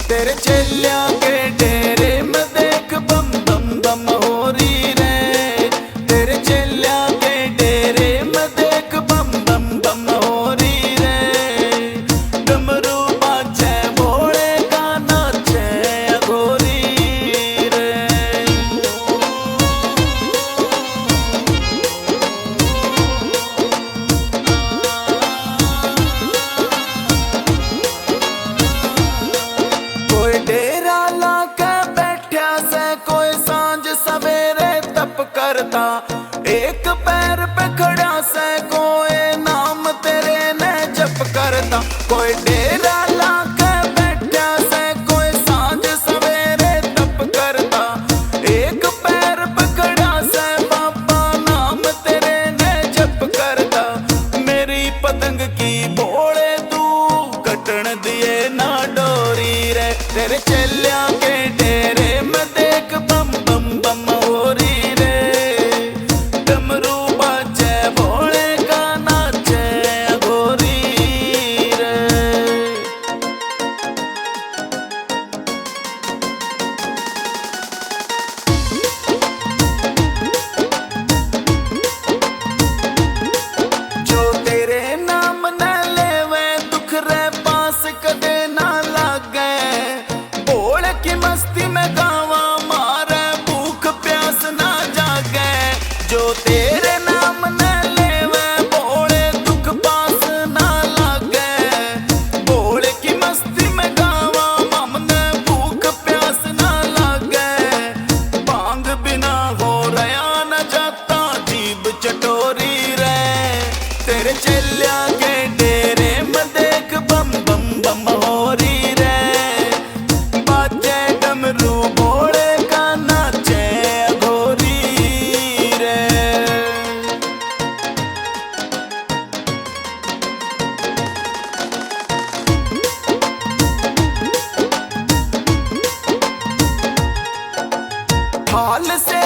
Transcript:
तेरे चेलिया के डेरे में देख बम बम बम हो रही रे। तेरे चेलिया के डेरे में देख बम बम बम हो रही रे। डमरू बाजे भोले का नाचे अघोरी रे। कोई डेरा लाके बैठा से, कोई सांझ सवेरे तप करता। एक पैर पे खड़ा से, कोई नाम तेरे ने जप करता। कोई डेरा लाके बैठा से, कोई सांझ सवेरे तप करता। एक पैर पे खड़ा से, बाबा नाम तेरे ने जप करता। मेरी पतंग की भोले तू कटन दिए ना डोरी रे। तेरे चेलिया के डेरे में देख बम बम बम हो रही रे। डमरू बाजे भोले का नाचे अघोरी रे। जो तेरे नाम न लेवे दुख रे पास कदे ना लागे। भोले की मस्ती में गावा मारे भूख प्यास ना जागे। जो तेरे नाम न लेवे भोले दुख पास ना लागे। भोले की मस्ती में गावा ममने भूख प्यास ना लागे। भांग बिना हो रया न जाता जीभ चटोरी रे। तेरे चेलिया के डेरे में देख बम बम बम हो रही रे। बाजे डमरू भोले का नाचे अघोरी रे। हाल से